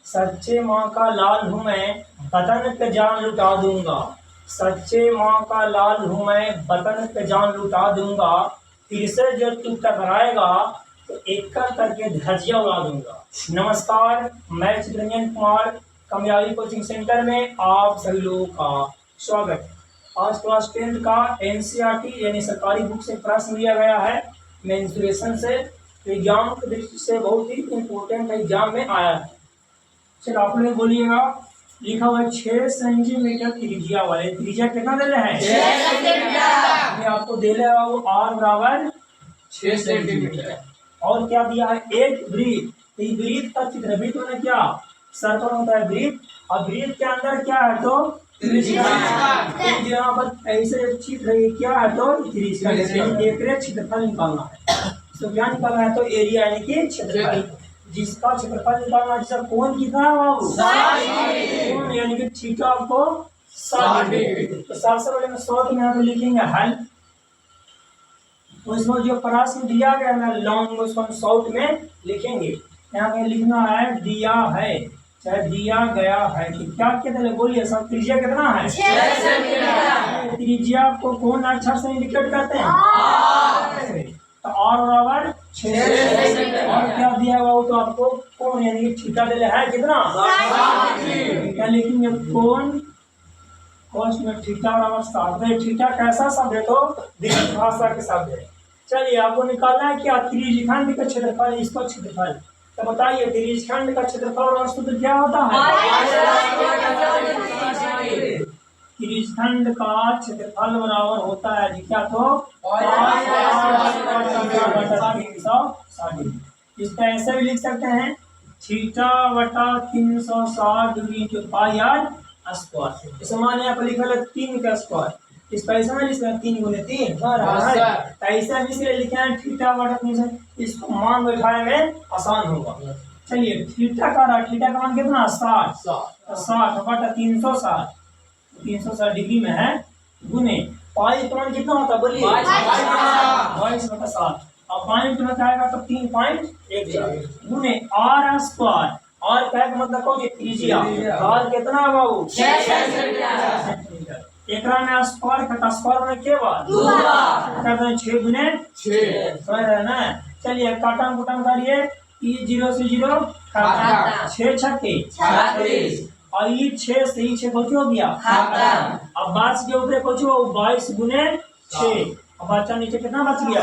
सच्चे माँ का लाल हूँ मैं, वतन पे जान लुटा दूंगा। सच्चे माँ का लाल हूँ मैं, वतन पे जान लुटा दूंगा। फिर से जो तू टकराएगा तो एक करके धज्जियां उड़ा दूंगा। नमस्कार, मैं चित्रंजन कुमार, कामयाबी कोचिंग सेंटर में आप सभी लोगों का स्वागत है। आज क्लास 10 का एनसीईआरटी यानी सरकारी बुक से प्रश्न लिया गया है मेंसुरेशन से। एग्जाम की दृष्टि से बहुत ही इम्पोर्टेंट एग्जाम में आया है। चलो आप लोग बोलिएगा, लिखा हुआ है 6 सेंटीमीटर त्रिज्या वाले। त्रिज्या कितना दे रहे हैं? 6 सेंटीमीटर। आपको दे रहा है वो r बराबर 6 सेंटीमीटर। और क्या दिया है? एक वृत्त। तो वृत्त का चित्र, वृत्त में क्या सर्कल होता है वृत्त, और वृत्त के अंदर क्या है तो त्रिज्या। यहाँ पर ऐसे चित्र क्या है तो त्रिज्या। एक क्षेत्रफल निकालना है। तो क्या निकालना है तो एरिया यानी कि क्षेत्रफल। जिसका क्षेत्रफल निकालना, जिसका कोण कितना है बाबू? कोण यानी कि थीटा आपको 60 डिग्री। तो सबसे पहले मैं 100 में यहाँ पे लिखेंगे हल। तो इसमें जो प्रश्न दिया गया ना लॉन्ग, उसको हम शॉर्ट में लिखेंगे। यहाँ पे लिखना है दिया है, चाहे दिया गया है कि क्या कहते हैं, बोलिए सब। त्रिज्या कितना है? 6 सेंटीमीटर। त्रिज्या को कौन अक्षर से इंडिकेट करते हैं? तो r बराबर 6 सेंटीमीटर। और क्या दिया हुआ तो आपको कोण यानी कि थीटा दे है कितना? 60। क्या लिखेंगे? कोण cos में थीटा बराबर 60। थीटा कैसा शब्द है तो ग्रीक भाषा के शब्द है। चलिए आपको निकालना है क्या त्रिज्यखंड का क्षेत्रफल, इसका क्षेत्रफल। तो बताइए त्रिज्यखंड का क्षेत्रफल और सूत्र क्या होता है? त्रिज्यखंड का क्षेत्रफल बराबर होता है जी क्या तो 360। इसका ऐसे भी लिख सकते हैं थीटा बटा 360 डिग्री के पाई आर स्क्वायर। इसे मान यहाँ पर लिखा है 3 का स्क्वायर। इस पैसा में लिखा 3 गुने 3 ऐसा इसलिए लिखे हैं थीटा बटा 360। इसको मान बैठाने में आसान होगा। चलिए थीटा का मान कितना? 60 बटा 360। 360 डिग्री में है गुने पाई का मान कितना होता है बोलिए? 22 बटा 60। और पॉइंट में आएगा तो 3.14 गुने r स्क्वायर। और क्या का मतलब हो त्रिज्या। r कितना है बाबू? 6 सेंटीमीटर। एकरा में स्क्वायर का स्क्वायर में के बाद 6 गुने 6 समझ रहे ना। चलिए काटम कुटम करिए। 0 से 0 6 छक्के 36। और ये 6 से ही 6 बचो गया। अब 22 के ऊपर बचो 22 गुने 6। अब बच्चा नीचे कितना बच गया?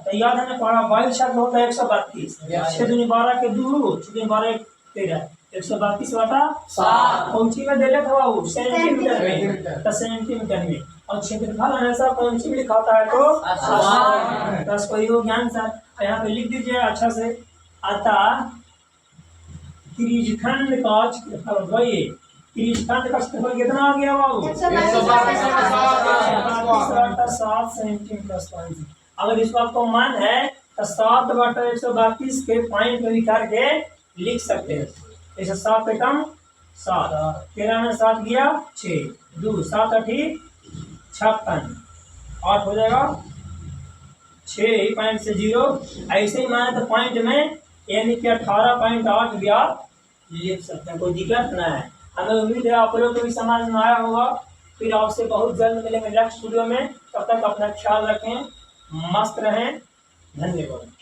तो याद है ना पढ़ा 22 शब्द होता है 132। 6 दूनी 12 के 2 6 दूनी 12 13 132 बटा 7। कौंची में दे लेता हूँ सेंटीमीटर में, तो सेंटीमीटर में। और क्षेत्रफल हमेशा कौंची में लिखा होता है तो 10 को योग ज्ञान सर यहाँ पे लिख दीजिए अच्छा से। अतः त्रिज्यखंड का क्षेत्रफल वही त्रिज्यखंड का क्षेत्रफल कितना आ गया बाबू? 7 सेंटीमीटर। अगर इसको आपको मान है तो 7 बटा 132 के पॉइंट में निकाल के लिख सकते हैं। जैसे 7 एकम 7, 13 में 7 गया 6, 2 7 8 56, 8 हो जाएगा 6 पॉइंट से 0। ऐसे ही माने तो पॉइंट में यानी कि 18.8 भी आप लिख सकते हैं, कोई दिक्कत ना है। हमें उम्मीद है आप लोगों को भी समझ में आया होगा। फिर आपसे बहुत जल्द मिलेंगे नेक्स्ट वीडियो में। तब तक अपना ख्याल रखें, मस्त रहें। धन्यवाद।